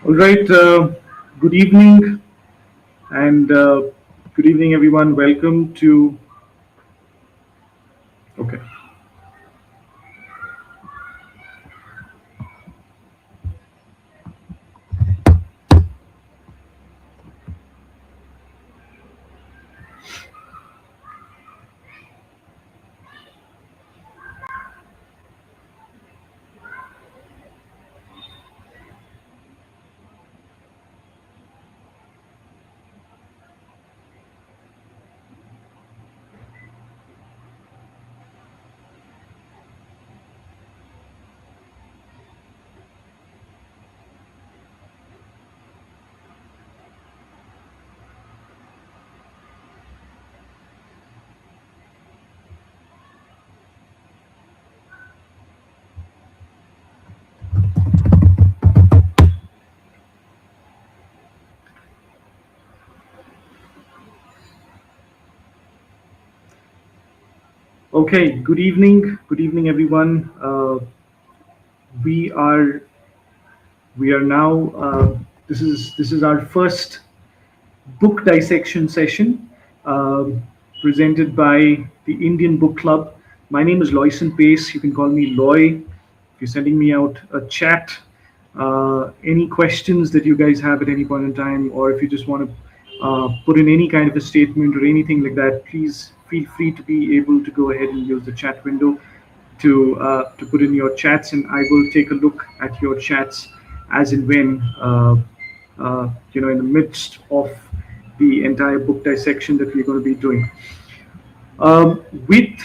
All right. Good evening, and good evening, everyone. Welcome to. Okay. Okay. Good evening. Good evening, everyone. We are we are now. This is our first book dissection session, um, presented by the Indian Book Club. My name is 𝐈𝐁𝐂 𝐁𝐨𝐵. You can call me Loy. If you're sending me out a chat, any questions that you guys have at any point in time, or if you just want to put in any kind of a statement or anything like that, please feel free to be able to go ahead and use the chat window to put in your chats, and I will take a look at your chats as and when in the midst of the entire book dissection that we're going to be doing. With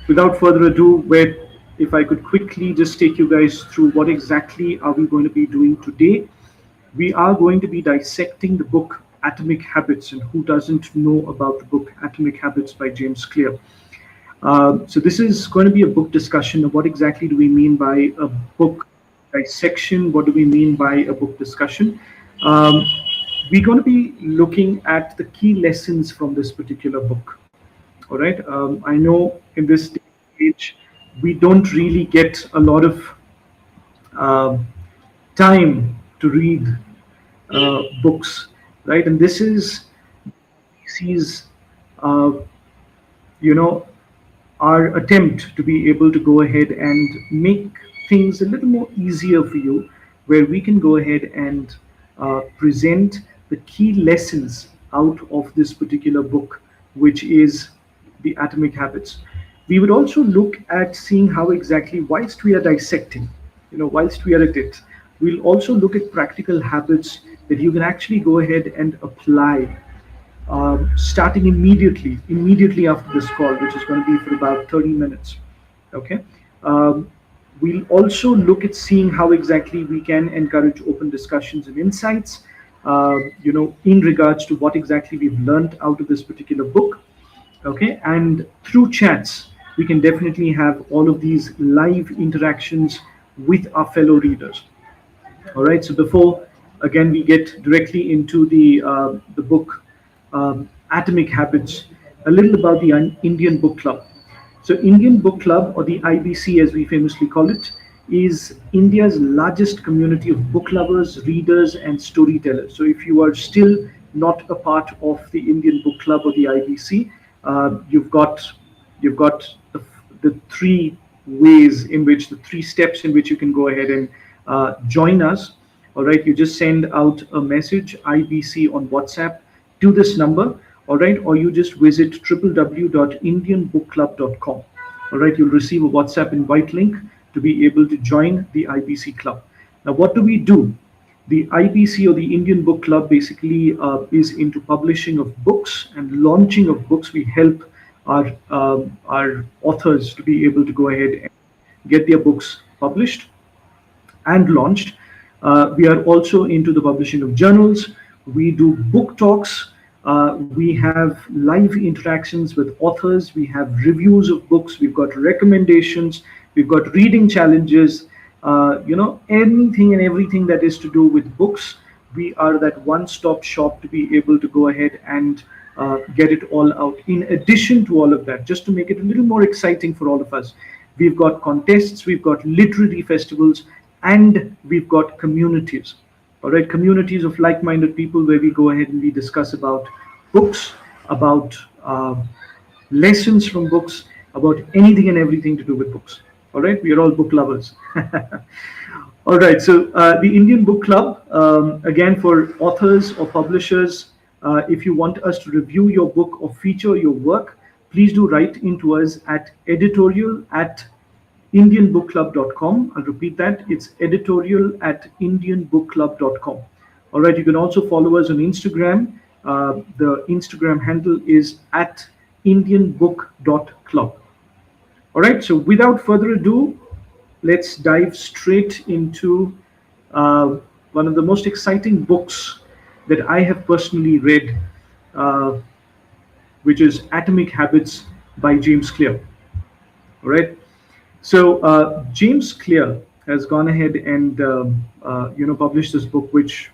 Without further ado, where if I could quickly just take you guys through what exactly are we going to be doing today. We are going to be dissecting the book Atomic Habits, and who doesn't know about the book Atomic Habits by James Clear. So this is going to be a book discussion of what exactly do we mean by a book dissection, what do we mean by a book discussion. Um, we're going to be looking at the key lessons from this particular book. All right. I know in this day and age, we don't really get a lot of um time to read books, right? And this is sees, uh, you know, our attempt to be able to go ahead and make things a little more easier for you, where we can go ahead and present the key lessons out of this particular book, which is the Atomic Habits. We would also look at seeing how exactly, whilst we are dissecting, whilst we are at it, we'll also look at practical habits that you can actually go ahead and apply, starting immediately after this call, which is going to be for about 30 minutes. Okay. Um, we'll also look at seeing how exactly we can encourage open discussions and insights, in regards to what exactly we've learned out of this particular book. Okay. And through chats, we can definitely have all of these live interactions with our fellow readers. All right. So before, again, we get directly into the book, Atomic Habits, a little about the Indian Book Club. So Indian Book Club, or the IBC as we famously call it, is India's largest community of book lovers, readers, and storytellers. So if you are still not a part of the Indian Book Club or the IBC, you've got the three ways in which the three steps in which you can go ahead and join us. All right, you just send out a message IBC on WhatsApp to this number. All right, or you just visit www.indianbookclub.com. All right, you'll receive a WhatsApp invite link to be able to join the IBC club. Now, what do we do? The IBC, or the Indian Book Club, basically is into publishing of books and launching of books. We help our authors to be able to go ahead and get their books published and launched. We are also into the publishing of journals. We do book talks. We have live interactions with authors. We have reviews of books. We've got recommendations. We've got reading challenges. Anything and everything that is to do with books. We are that one-stop shop to be able to go ahead and get it all out. In addition to all of that, just to make it a little more exciting for all of us, we've got contests, we've got literary festivals, and we've got communities. All right, communities of like-minded people where we go ahead and we discuss about books, about lessons from books, about anything and everything to do with books. All right, we are all book lovers. All right, so the Indian Book Club, again, for authors or publishers, if you want us to review your book or feature your work, please do write into us at editorial@indianbookclub.com. I'll repeat that. It's editorial@indianbookclub.com. All right, you can also follow us on Instagram. The Instagram handle is at indianbook.club. All right, so without further ado, let's dive straight into uh, one of the most exciting books that I have personally read, uh, which is Atomic Habits by James Clear. All right. So James Clear has gone ahead and published this book, which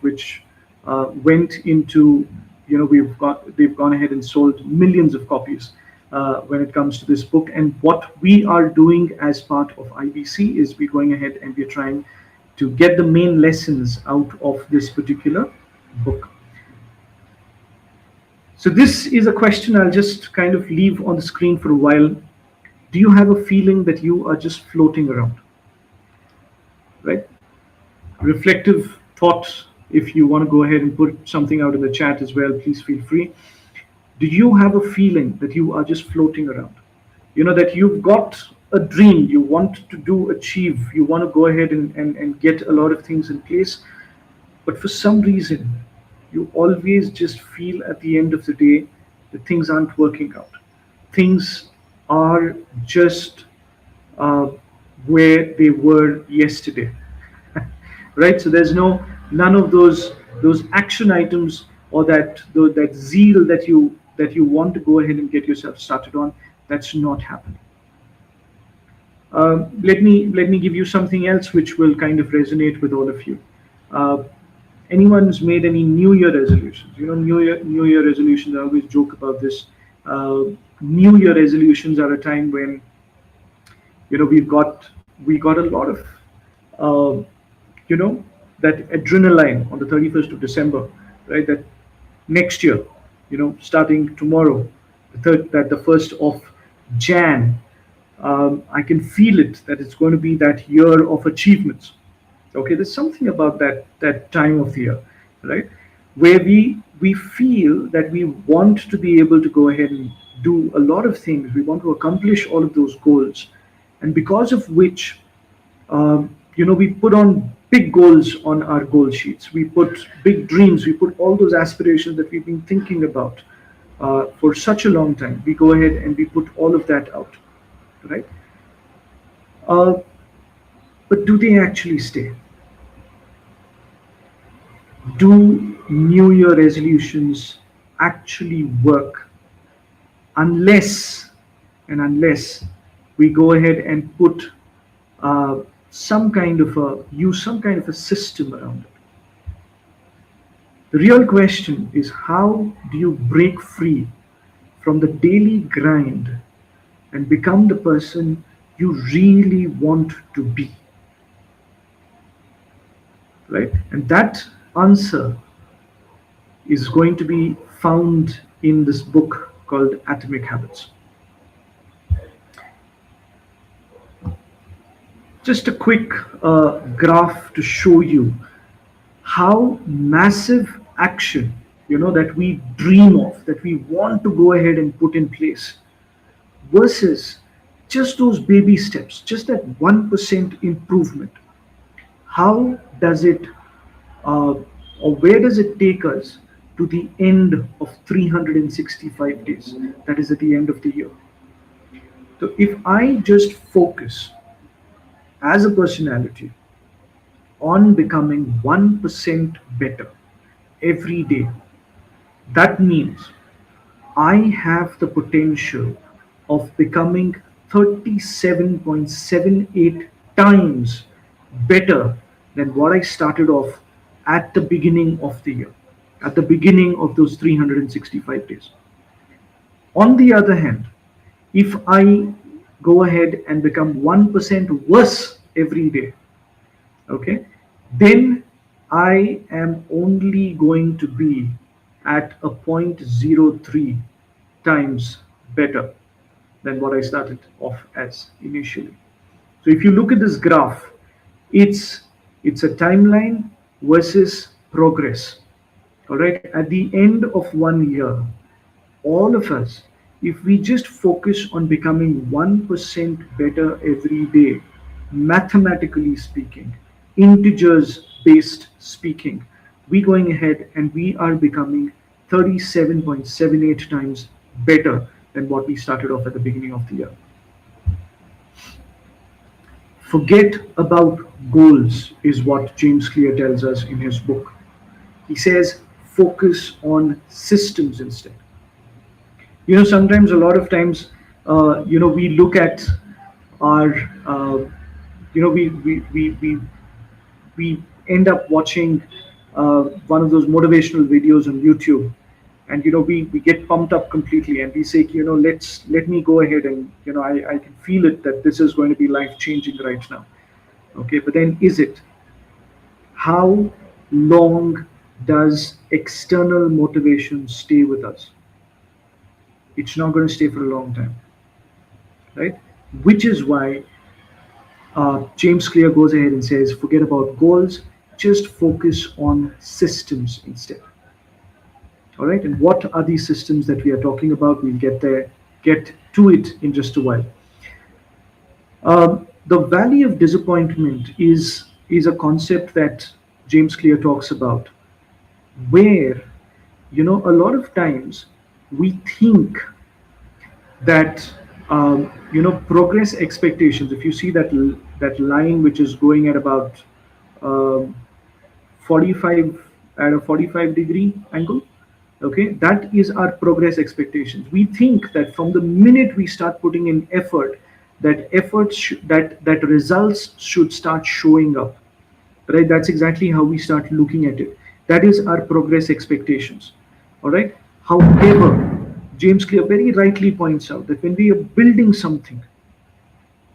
went into, they've gone ahead and sold millions of copies when it comes to this book. And what we are doing as part of IBC is we're going ahead and we're trying to get the main lessons out of this particular book. So this is a question I'll just kind of leave on the screen for a while. Do you have a feeling that you are just floating around? Right? Reflective thought. If you want to go ahead and put something out in the chat as well, please feel free. Do you have a feeling that you are just floating around? You know, that you've got a dream you want to do, achieve, you want to go ahead and get a lot of things in place, but for some reason, you always just feel at the end of the day that things aren't working out. Things are just where they were yesterday, right? So there's none of those action items or that zeal that you want to go ahead and get yourself started on. That's not happening. Let me give you something else which will kind of resonate with all of you. Anyone's made any New Year resolutions? You know, New Year resolutions. I always joke about this. New Year resolutions are a time when, you know, we got a lot of that adrenaline on the 31st of December, right? That next year, you know, starting tomorrow, the 1st of Jan, I can feel it that it's going to be that year of achievements. Okay, there's something about that time of the year, right, where we feel that we want to be able to go ahead and do a lot of things. We want to accomplish all of those goals, and because of which, we put on big goals on our goal sheets. We put big dreams. We put all those aspirations that we've been thinking about for such a long time. We go ahead and we put all of that out, right? But do they actually stay? Do New Year resolutions actually work unless we go ahead and put use some kind of a system around it? The real question is, how do you break free from the daily grind and become the person you really want to be? Right? And that answer is going to be found in this book called Atomic Habits. Just a quick graph to show you how massive action, that we dream of, that we want to go ahead and put in place, versus just those baby steps, just that 1% improvement. How does it, or where does it take us to the end of 365 days? That is at the end of the year. So if I just focus as a personality on becoming 1% better every day, that means I have the potential of becoming 37.78 times better than what I started off at the beginning of the year, at the beginning of those 365 days. On the other hand, if I go ahead and become 1% worse every day, okay, then I am only going to be at a 0.03 times better than what I started off as initially. So if you look at this graph, it's it's a timeline versus progress. All right, at the end of 1 year, all of us, if we just focus on becoming 1% better every day, mathematically speaking, integers based speaking, we going ahead and we are becoming 37.78 times better than what we started off at the beginning of the year. Forget about goals, is what James Clear tells us in his book. He says, focus on systems instead. Sometimes, a lot of times, we look at our, we end up watching one of those motivational videos on YouTube, and we get pumped up completely, and we say, let me go ahead and I can feel it that this is going to be life changing right now. Okay, but then is it? How long does external motivation stay with us? It's not going to stay for a long time, right? Which is why James Clear goes ahead and says, forget about goals, just focus on systems instead. All right, and what are these systems that we are talking about? We'll get to it in just a while. The valley of disappointment is a concept that James Clear talks about, where a lot of times we think that progress expectations. If you see that line which is going at about um 45 at a 45-degree angle, okay, that is our progress expectations. We think that from the minute we start putting in effort, that that results should start showing up, right? That's exactly how we start looking at it. That is our progress expectations. All right. However, James Clear very rightly points out that when we are building something,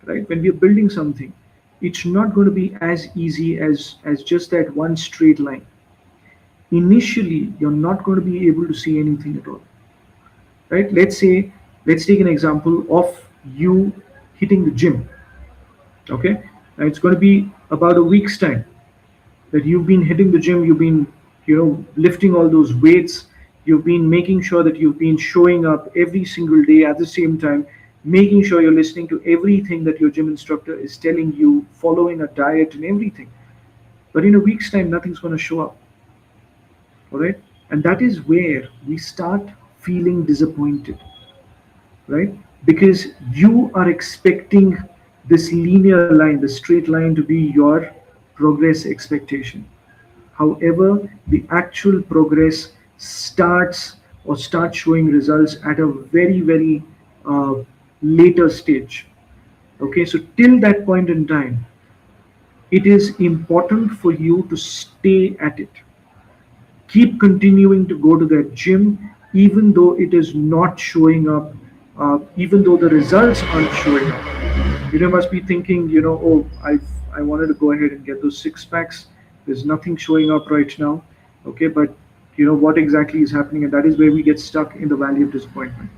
right, when we are building something, it's not going to be as easy as just that one straight line. Initially, you're not going to be able to see anything at all, right? Let's take an example of you hitting the gym. Okay, and it's going to be about a week's time that you've been hitting the gym, you've been lifting all those weights, you've been making sure that you've been showing up every single day at the same time, making sure you're listening to everything that your gym instructor is telling you, following a diet and everything. But in a week's time, nothing's going to show up. All right, and that is where we start feeling disappointed, right? Because you are expecting this linear line, the straight line, to be your progress expectation. However, the actual progress starts showing results at a very, very uh, later stage. Okay, so till that point in time, it is important for you to stay at it. Keep continuing to go to that gym, even though it is not showing up, even though the results aren't showing up. You must be thinking, oh, I wanted to go ahead and get those six packs. There's nothing showing up right now. Okay, but what exactly is happening, and that is where we get stuck in the valley of disappointment.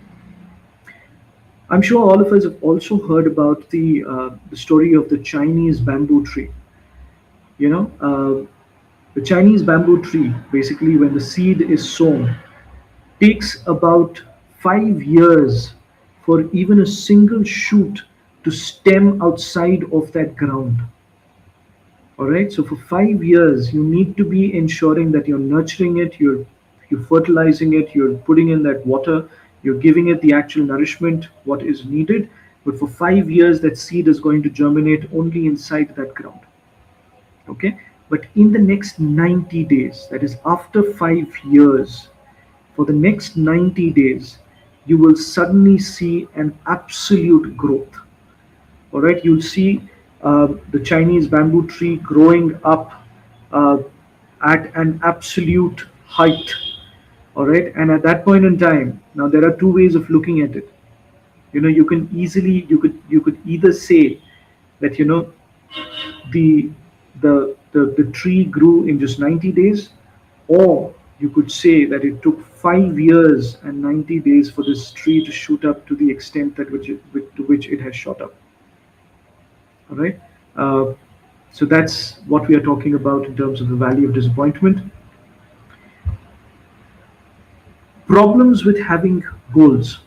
I'm sure all of us have also heard about the story of the Chinese bamboo tree. You know, the Chinese bamboo tree, basically, when the seed is sown, takes about 5 years for even a single shoot to stem outside of that ground. All right. So for 5 years, you need to be ensuring that you're nurturing it, you're fertilizing it, you're putting in that water, you're giving it the actual nourishment what is needed. But for 5 years, that seed is going to germinate only inside that ground. Okay. But in the next 90 days, that is after 5 years, for the next 90 days, you will suddenly see an absolute growth. All right, you'll see the Chinese bamboo tree growing up uh, at an absolute height. All right, and at that point in time, now there are two ways of looking at it. You can easily you could either say that the the the tree grew in just 90 days, or you could say that it took 5 years and 90 days for this tree to shoot up to the extent to which it has shot up. All right. Uh, so that's what we are talking about in terms of the value of disappointment. Problems with having goals.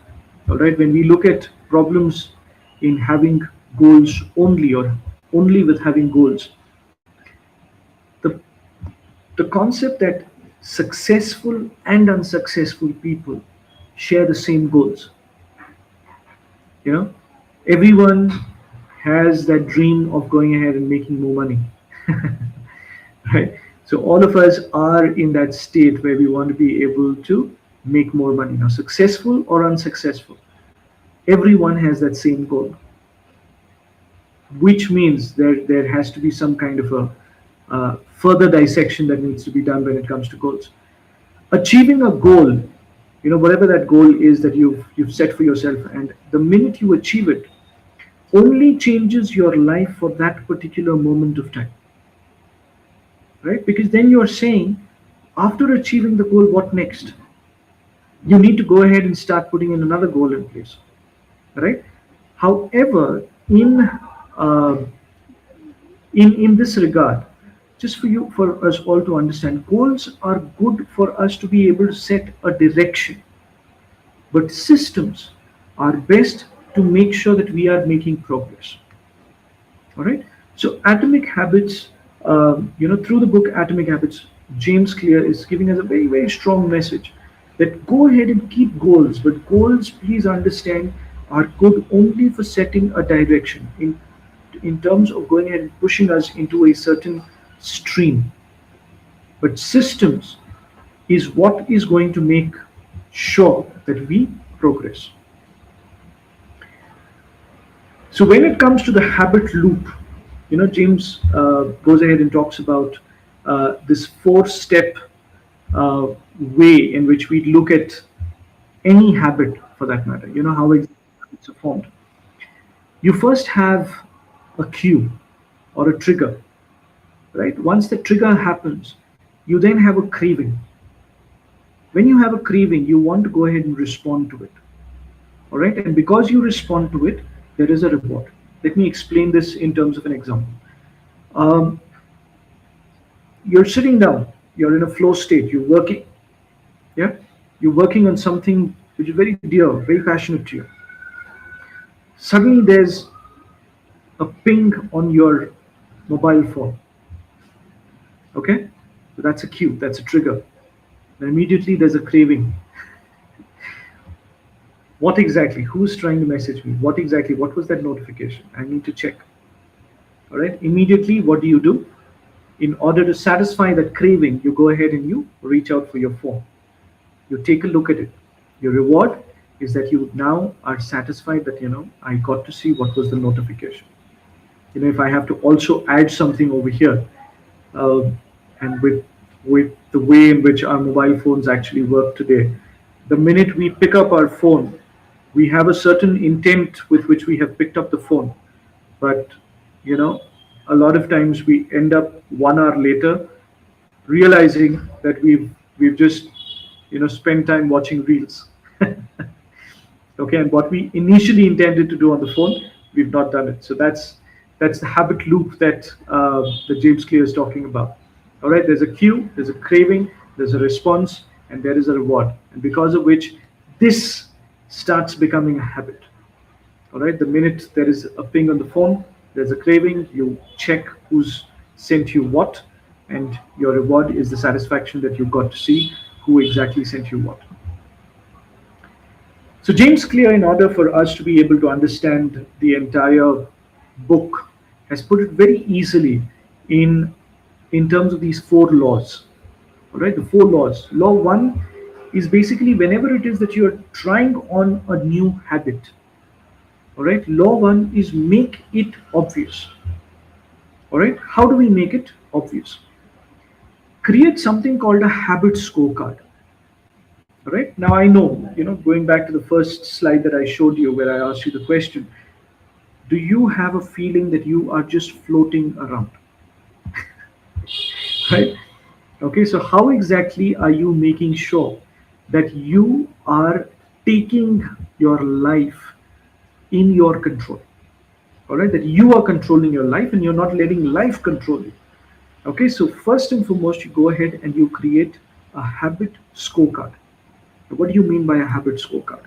All right. When we look at problems in having goals only, or only with having goals, the the concept that successful and unsuccessful people share the same goals. You know, everyone has that dream of going ahead and making more money. Right? So all of us are in that state where we want to be able to make more money. Now, successful or unsuccessful, everyone has that same goal, which means there has to be some kind of a further dissection that needs to be done when it comes to goals. Achieving a goal, whatever that goal is that you've set for yourself, and the minute you achieve it, only changes your life for that particular moment of time, right? Because then you're saying, after achieving the goal, what next? You need to go ahead and start putting in another goal in place, right? However, uh, in this regard, just for us all to understand, goals are good for us to be able to set a direction, but systems are best to make sure that we are making progress. All right. So Atomic Habits, through the book Atomic Habits, James Clear is giving us a very, very strong message that go ahead and keep goals, but goals, please understand, are good only for setting a direction in terms of going ahead and pushing us into a certain stream. But systems is what is going to make sure that we progress. So when it comes to the habit loop, James goes ahead and talks about this four-step way in which we look at any habit, for that matter. How exactly it's formed. You first have a cue or a trigger, right? Once the trigger happens, you then have a craving. When you have a craving, you want to go ahead and respond to it. All right, and because you respond to it, there is a reward. Let me explain this in terms of an example. You're sitting down, you're in a flow state, you're working, yeah, you're working on something which is very dear, very passionate to you. Suddenly there's a ping on your mobile phone. Okay, so that's a cue, that's a trigger. And immediately there's a craving. What exactly? Who's trying to message me? What exactly? What was that notification? I need to check. All right. Immediately, what do? In order to satisfy that craving, you go ahead and you reach out for your phone. You take a look at it. Your reward is that you now are satisfied that, I got to see what was the notification. If I have to also add something over here, and with the way in which our mobile phones actually work today, the minute we pick up our phone, we have a certain intent with which we have picked up the phone, but a lot of times we end up 1 hour later realizing that we've just spent time watching reels. Okay, and what we initially intended to do on the phone, we've not done it. So that's the habit loop that James Clear is talking about. All right, there's a cue, there's a craving, there's a response, and there is a reward, and because of which this starts becoming a habit. All right, the minute there is a ping on the phone, there's a craving, you check who's sent you what, and your reward is the satisfaction that you got to see who exactly sent you what. So James Clear, in order for us to be able to understand the entire book, has put it very easily in terms of these 4 laws. All right, the 4 laws. Law 1 is basically whenever it is that you're trying on a new habit. All right, law 1 is make it obvious. All right, how do we make it obvious? Create something called a habit scorecard. All right, now I know, going back to the first slide that I showed you where I asked you the question, do you have a feeling that you are just floating around? right? Okay, so how exactly are you making sure that you are taking your life in your control? All right, that you are controlling your life and you're not letting life control you. Okay, so first and foremost, you go ahead and you create a habit scorecard. What do you mean by a habit scorecard?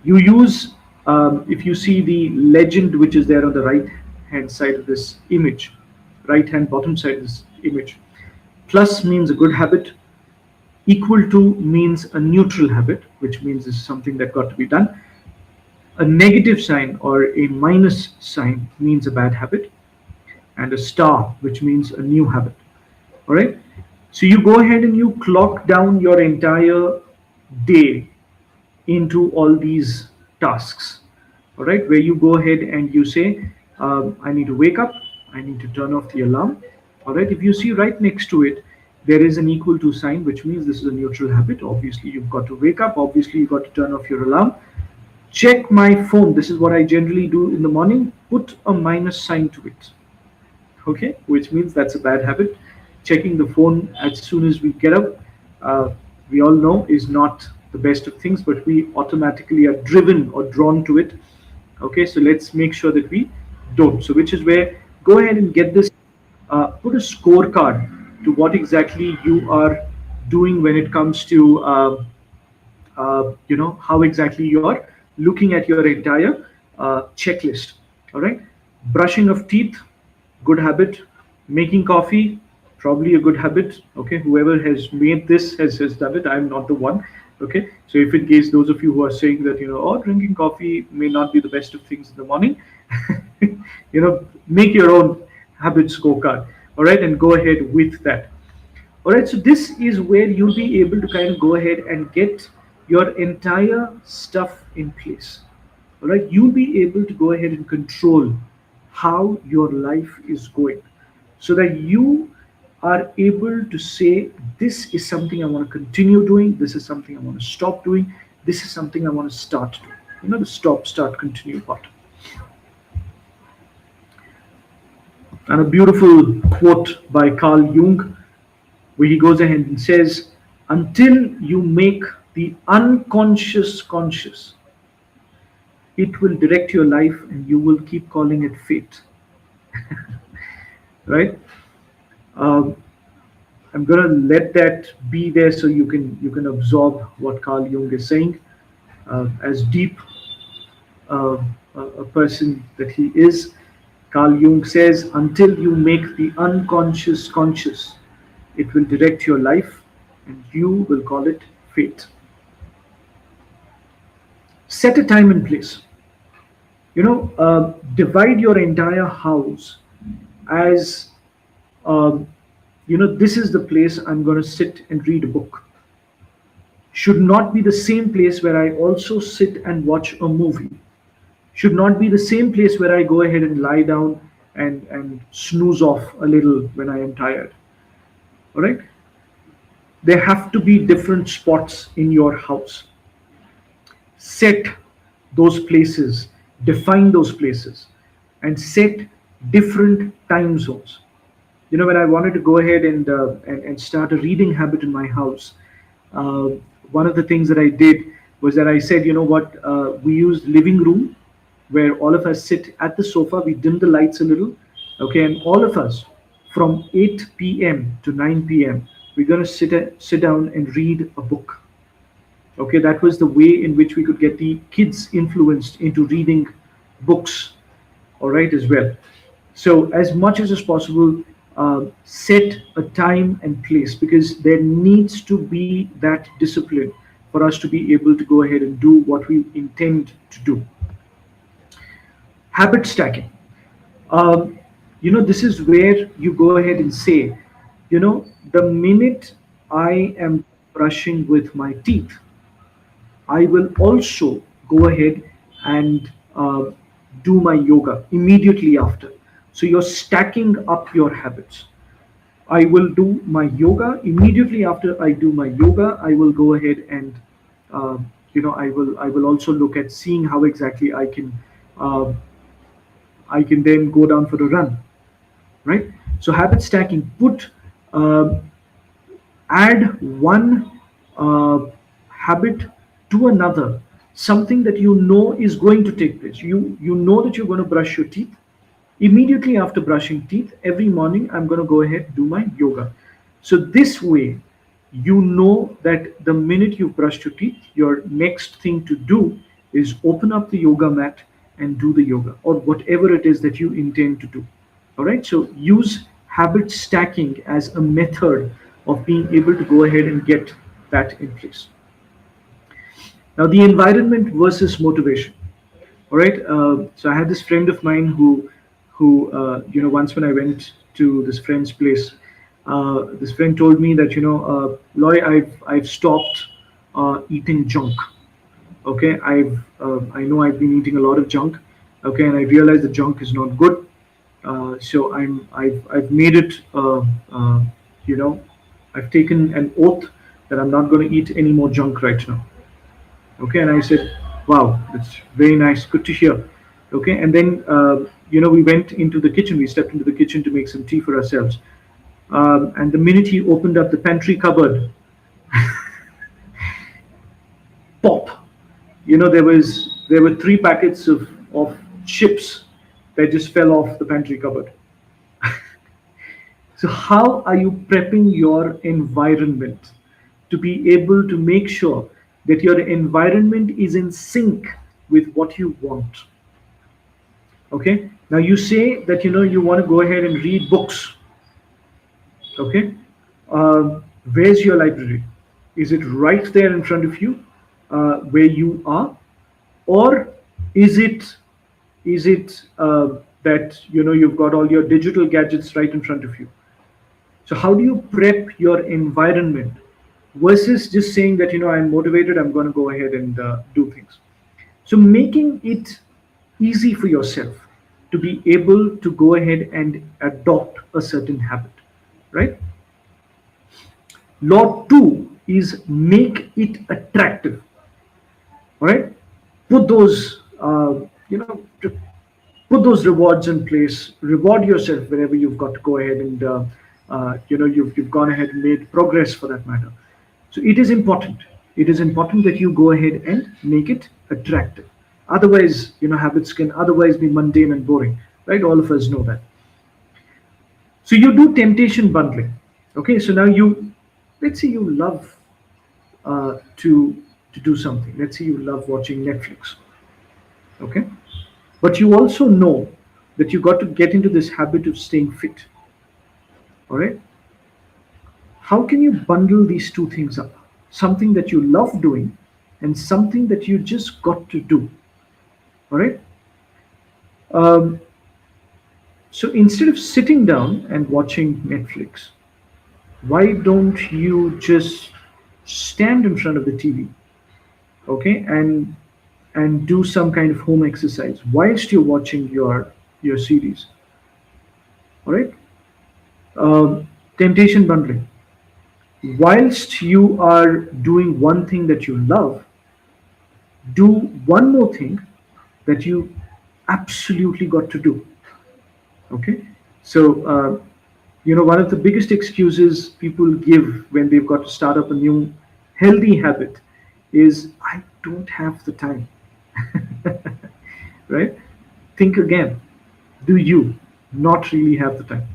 You use, if you see the legend which is there on the right hand side of this image, right hand bottom side of this image, plus means a good habit, equal to means a neutral habit, which means this is something that got to be done. A negative sign or a minus sign means a bad habit, and a star, which means a new habit. All right. So you go ahead and you clock down your entire day into all these tasks. All right, where you go ahead and you say, I need to wake up, I need to turn off the alarm. All right, if you see right next to it, there is an equal to sign, which means this is a neutral habit. Obviously, you've got to wake up, obviously, you've got to turn off your alarm. Check my phone. This is what I generally do in the morning. Put a minus sign to it. Okay, which means that's a bad habit. Checking the phone as soon as we get up, uh, we all know is not the best of things, but we automatically are driven or drawn to it. Okay, so let's make sure that we don't. So, which is where go ahead and get this, put a scorecard to what exactly you are doing when it comes to how exactly you're looking at your entire checklist. All right, brushing of teeth, good habit. Making coffee, probably a good habit. Okay, whoever has made this has done it. I'm not the one. Okay, so if in case those of you who are saying that oh, drinking coffee may not be the best of things in the morning, make your own habit scorecard. All right, and go ahead with that. All right, so this is where you'll be able to kind of go ahead and get your entire stuff in place. All right, you'll be able to go ahead and control how your life is going so that you are able to say, this is something I want to continue doing, this is something I want to stop doing, this is something I want to start doing. The stop, start, continue part. And a beautiful quote by Carl Jung, where he goes ahead and says, until you make the unconscious conscious, it will direct your life and you will keep calling it fate. Right? Um, I'm gonna let that be there so you can absorb what Carl Jung is saying, as deep uh, a person that he is. Carl Jung says, until you make the unconscious conscious, it will direct your life and you will call it fate. Set a time and place. Divide your entire house as, um, this is the place I'm going to sit and read a book. Should not be the same place where I also sit and watch a movie. Should not be the same place where I go ahead and lie down and snooze off a little when I am tired. All right? There have to be different spots in your house. Set those places, define those places, and set different time zones. When I wanted to go ahead and start a reading habit in my house, uh, one of the things that I did was that I said, what, we used living room where all of us sit at the sofa. We dim the lights a little, okay, and all of us from 8 p.m. to 9 p.m. we're gonna sit down and read a book. Okay, that was the way in which we could get the kids influenced into reading books. All right, as well. So as much as is possible, set a time and place, because there needs to be that discipline for us to be able to go ahead and do what we intend to do. Habit stacking. Um, this is where you go ahead and say, the minute I am brushing with my teeth, I will also go ahead and do my yoga immediately after. So you're stacking up your habits. I will do my yoga immediately after I do my yoga. I will go ahead and I will also look at seeing how exactly uh, I can then go down for a run, right? So habit stacking, uh, add one uh, habit to another, something that you know is going to take place. You know that you're going to brush your teeth. Immediately after brushing teeth every morning, I'm going to go ahead and do my yoga. So this way, you know that the minute you've brushed your teeth, your next thing to do is open up the yoga mat and do the yoga, or whatever it is that you intend to do. All right, so use habit stacking as a method of being able to go ahead and get that in place. Now, the environment versus motivation. All right. So I had this friend of mine who once when I went to this friend's place, this friend told me that, Loy, I've stopped eating junk. Okay, I know I've been eating a lot of junk. Okay, and I realize the junk is not good. So I've made it. You know, I've taken an oath that I'm not going to eat any more junk right now. Okay, and I said, wow, that's very nice, good to hear. Okay, and then we went into the kitchen. We stepped into the kitchen to make some tea for ourselves. And the minute he opened up the pantry cupboard, pop, there were three packets of chips that just fell off the pantry cupboard. So how are you prepping your environment to be able to make sure that your environment is in sync with what you want? Okay, now you say that you want to go ahead and read books. Okay, where's your library? Is it right there in front of you, where you are, or is it that you've got all your digital gadgets right in front of you? So how do you prep your environment versus just saying that I'm motivated, I'm going to go ahead and do things? So making it easy for yourself to be able to go ahead and adopt a certain habit, right? Law 2 is make it attractive. All right, put those put those rewards in place. Reward yourself whenever you've got to go ahead and you've gone ahead and made progress, for that matter. So it is important. It is important that you go ahead and make it attractive. Otherwise, habits can otherwise be mundane and boring, right? All of us know that. So you do temptation bundling. Okay, so now let's say you love to do something. Let's say you love watching Netflix. Okay, but you also know that you got to get into this habit of staying fit. All right, how can you bundle these two things up? Something that you love doing and something that you just got to do. All right. Um, so instead of sitting down and watching Netflix, why don't you just stand in front of the TV, okay, and do some kind of home exercise whilst you're watching your series? All right. Temptation bundling. Whilst you are doing one thing that you love, do one more thing that you absolutely got to do. Okay, so one of the biggest excuses people give when they've got to start up a new healthy habit is, I don't have the time. Right? Think again. Do you not really have the time?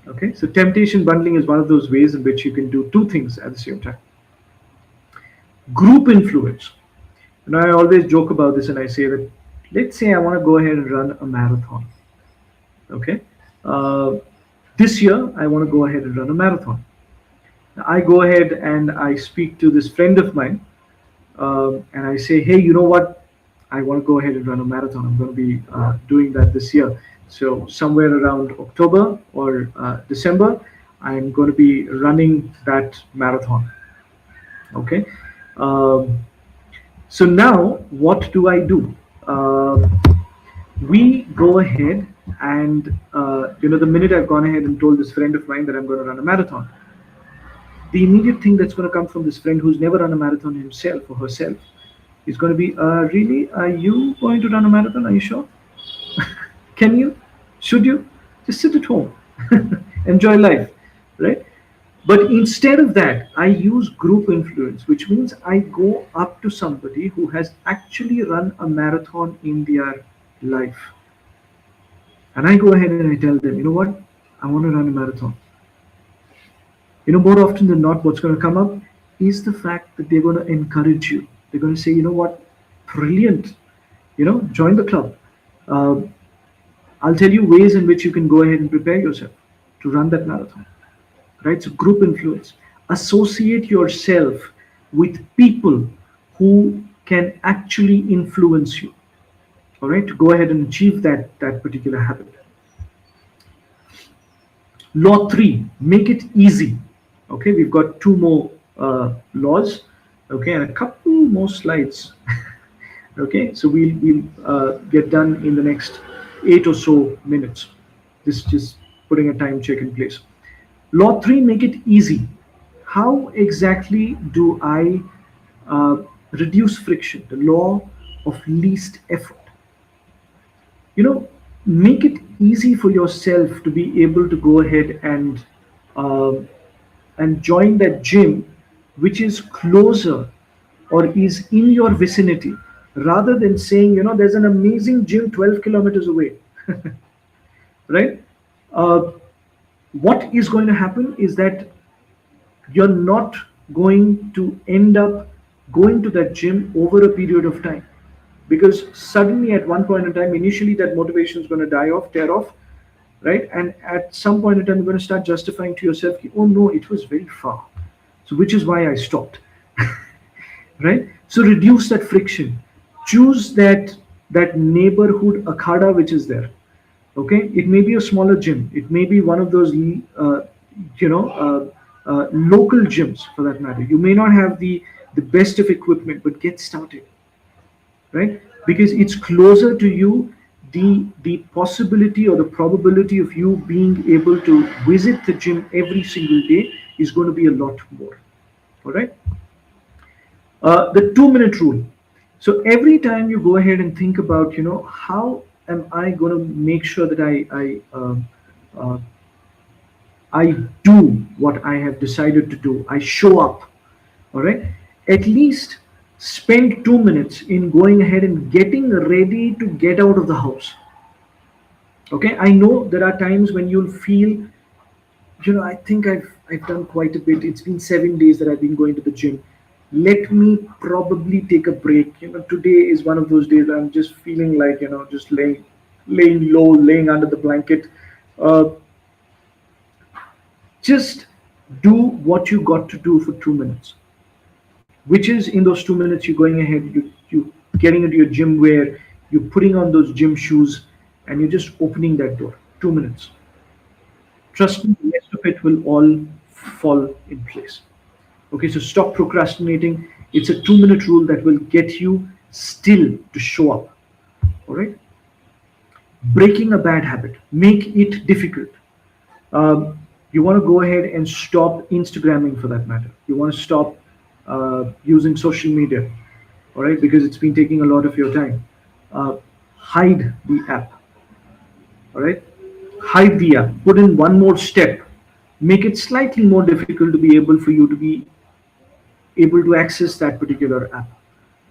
Okay, so temptation bundling is one of those ways in which you can do two things at the same time. Group influence. And I always joke about this and I say that, let's say I want to go ahead and run a marathon. Okay, this year I want to go ahead and run a marathon. I go ahead and I speak to this friend of mine, and I say, hey, you know what? I want to go ahead and run a marathon. I'm going to be doing that this year. So somewhere around October or December, I'm going to be running that marathon. Okay. So now what do I do? We go ahead and the minute I've gone ahead and told this friend of mine that I'm going to run a marathon, the immediate thing that's going to come from this friend who's never run a marathon himself or herself is going to be, really, are you going to run a marathon? Are you sure? Can you? Should you? Just sit at home. enjoy life, right? But instead of that, I use group influence, which means I go up to somebody who has actually run a marathon in their life, and I go ahead and I tell them, you know what, I want to run a marathon. More often than not, what's going to come up is the fact that they're going to encourage you. They're going to say, you know what, brilliant, join the club. Uh, I'll tell you ways in which you can go ahead and prepare yourself to run that marathon, right? So, group influence. Associate yourself with people who can actually influence you, all right, to go ahead and achieve that particular habit. Law three, make it easy. Okay, we've got two more laws. Okay, and a couple more slides. Okay, so we'll get done in the next 8 or so minutes. This is just putting a time check in place. Law three, make it easy. How exactly do I reduce friction? The law of least effort. you know Make it easy for yourself to be able to go ahead um and join that gym which is closer or is in your vicinity, rather than saying, there's an amazing gym 12 kilometers away. Right? uh, what is going to happen is that you're not going to end up going to that gym over a period of time, because suddenly at one point in time, initially that motivation is going to die off, tear off, right? And at some point in time, you're going to start justifying to yourself, oh no, it was very far, so which is why I stopped. Right? So reduce that friction. Choose that neighborhood akhada which is there. Okay, it may be a smaller gym, it may be one of those local gyms for that matter. You may not have the best of equipment, but get started, right? Because it's closer to you. The possibility or the probability of you being able to visit the gym every single day is going to be a lot more. All right. The 2 minute rule. So every time you go ahead and think about, how am I going to make sure that uh, I do what I have decided to do. I show up. All right. At least spend 2 minutes in going ahead and getting ready to get out of the house. Okay. I know there are times when you'll feel, I think I've done quite a bit. It's been 7 days that I've been going to the gym. Let me probably take a break. Today is one of those days I'm just feeling like, just laying low, laying under the blanket. Uh, just do what you got to do for 2 minutes, which is in those 2 minutes you're going ahead, you getting into your gym wear, you're putting on those gym shoes, and you're just opening that door. 2 minutes. Trust me, the rest of it will all fall in place. Okay, so stop procrastinating. It's a 2 minute rule that will get you still to show up. All right. Breaking a bad habit, make it difficult. You want to go ahead and stop Instagramming for that matter. You want to stop using social media, all right, because it's been taking a lot of your time. Hide the app, all right. Hide the app. Put in one more step. Make it slightly more difficult to be able for you to be able to access that particular app.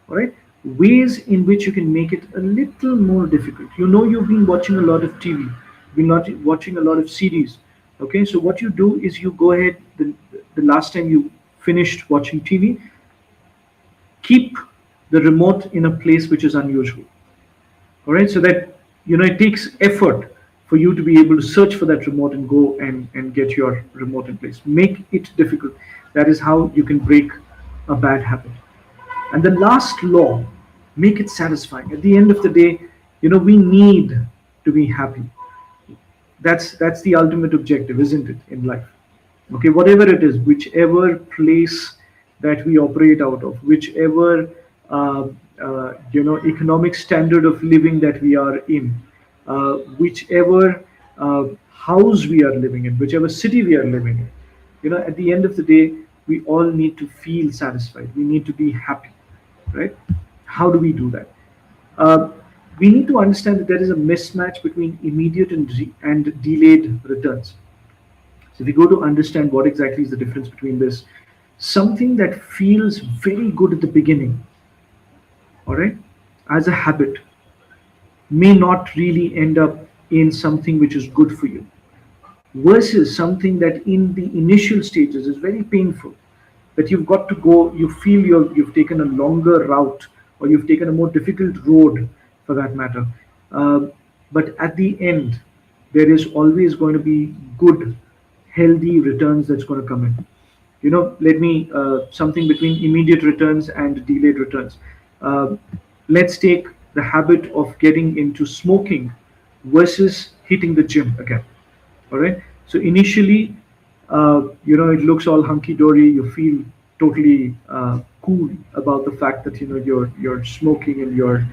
All right. Ways in which you can make it a little more difficult. You've been watching a lot of TV, been not watching a lot of series. Okay, so what you do is you go ahead, the last time you finished watching TV, keep the remote in a place which is unusual. All right, so that it takes effort for you to be able to search for that remote and go and get your remote in place. Make it difficult. That is how you can break a bad habit. And the last law, make it satisfying. At the end of the day, we need to be happy. That's the ultimate objective, isn't it, in life? Okay, whatever it is, whichever place that we operate out of, whichever economic standard of living that we are in, whichever house we are living in, whichever city we are living in, at the end of the day, we all need to feel satisfied. We need to be happy, right? How do we do that? Uh, we need to understand that there is a mismatch between immediate and delayed returns. So if you go to understand what exactly is the difference between this, something that feels very good at the beginning, all right, as a habit, may not really end up in something which is good for you, versus something that in the initial stages is very painful, that you've got to go, you feel you've taken a longer route, or you've taken a more difficult road for that matter. Uh, but at the end, there is always going to be good, healthy returns that's going to come in. Let me, something between immediate returns and delayed returns. Uh, let's take the habit of getting into smoking versus hitting the gym again. All right. So initially, it looks all hunky dory. You feel totally cool about the fact that you're smoking, and you're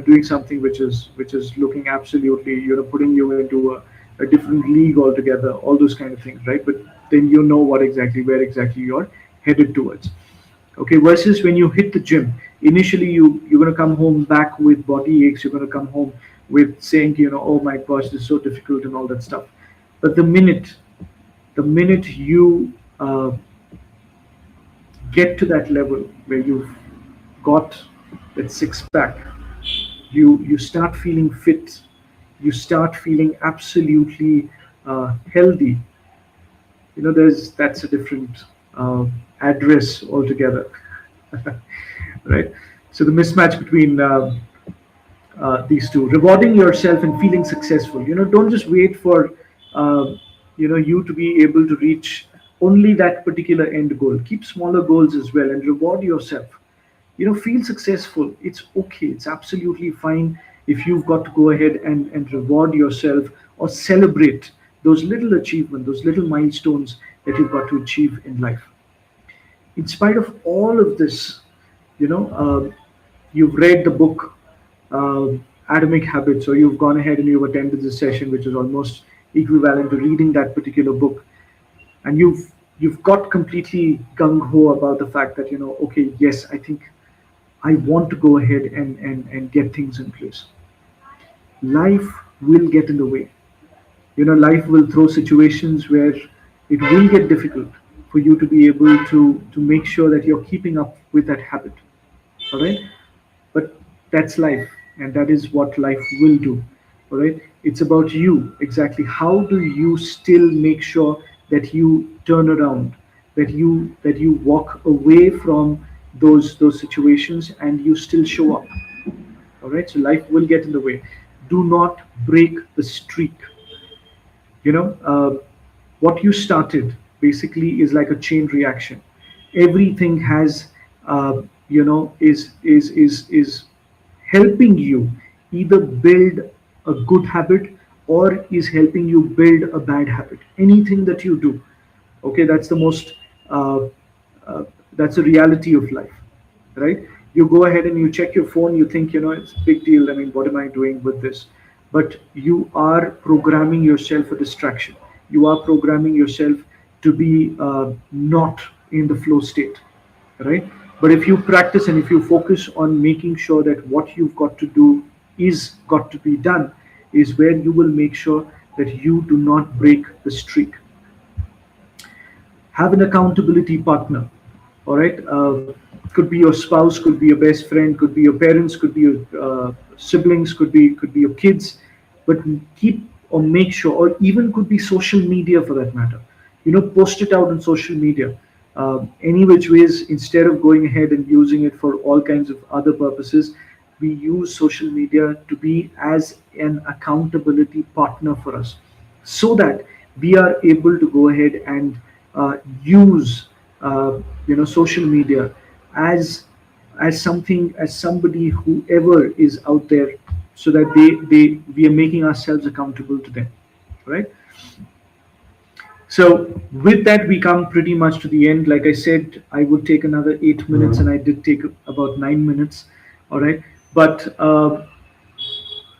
doing something which is looking absolutely, putting you into a different league altogether. All those kind of things, right? But then you know where exactly you're headed towards. Okay, versus when you hit the gym, initially you're going to come home back with body aches. You're going to come home with saying, oh my gosh, this is so difficult and all that stuff. But the minute you get to that level where you've got that six pack, you start feeling fit, you start feeling absolutely healthy. That's a different uh, address altogether. Right? So the mismatch between these two, rewarding yourself and feeling successful. Don't just wait for uh, you to be able to reach only that particular end goal. Keep smaller goals as well and reward yourself. Feel successful. It's okay, it's absolutely fine if you've got to go ahead and reward yourself, or celebrate those little achievements, those little milestones that you've got to achieve in life. In spite of all of this, you know, you've read the book uh, Atomic Habits, or you've gone ahead and you've attended this session, which is almost equivalent to reading that particular book, and you've got completely gung ho about the fact that okay, yes, I think I want to go ahead and get things in place. Life will get in the way. Life will throw situations where it will get difficult for you to be able to make sure that you're keeping up with that habit. All right, but that's life, and that is what life will do. All right, it's about you exactly. How do you still make sure that you turn around, that you walk away from those situations, and you still show up. All right, so life will get in the way. Do not break the streak. What you started basically is like a chain reaction. Everything has is helping you either build a good habit, or is helping you build a bad habit. Anything that you do, okay, that's the most uh, uh, that's the reality of life, right? You go ahead and you check your phone, you think it's a big deal. I mean, what am I doing with this? But you are programming yourself for distraction. You are programming yourself to be not in the flow state, right? But if you practice and if you focus on making sure that what you've got to do is got to be done, is where you will make sure that you do not break the streak. Have an accountability partner. All right, could be your spouse, could be your best friend, could be your parents, could be your siblings, could be your kids. But keep, or make sure, or even could be social media for that matter. Post it out on social media, any which ways. Instead of going ahead and using it for all kinds of other purposes, we use social media to be as an accountability partner for us, so that we are able to go ahead and use social media as something, as somebody, whoever is out there, so that they we are making ourselves accountable to them, right? So with that, we come pretty much to the end. Like I said, I would take another 8 minutes, and I did take about 9 minutes. All right, but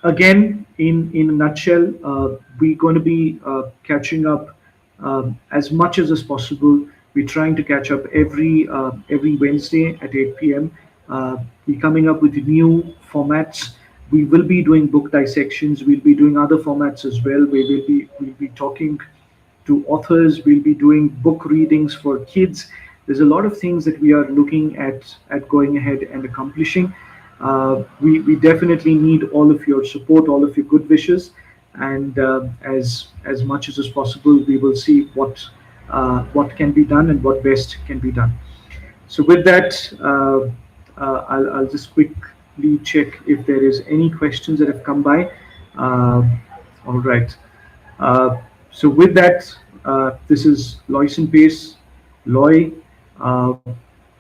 again, in a nutshell, we're going to be catching up as much as possible. We're trying to catch up every Wednesday at 8 p.m. We're coming up with new formats. We will be doing book dissections. We'll be doing other formats as well, where we'll be talking to authors. We'll be doing book readings for kids. There's a lot of things that we are looking at going ahead and accomplishing. We definitely need all of your support, all of your good wishes, and as much as is possible, we will see what can be done and what best can be done. So with that, I'll just quickly check if there is any questions that have come by. Uh, all right. Uh, so with that, this is Loyson Pace, Loy, uh,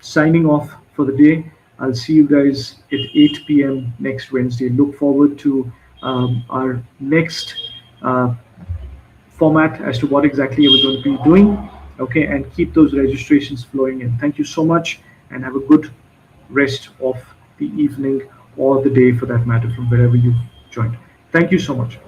signing off for the day. I'll see you guys at 8 p.m. next Wednesday. Look forward to our next format as to what exactly we're going to be doing. Okay, and keep those registrations flowing in. Thank you so much, and have a good rest of the evening or the day for that matter, from wherever you've joined. Thank you so much.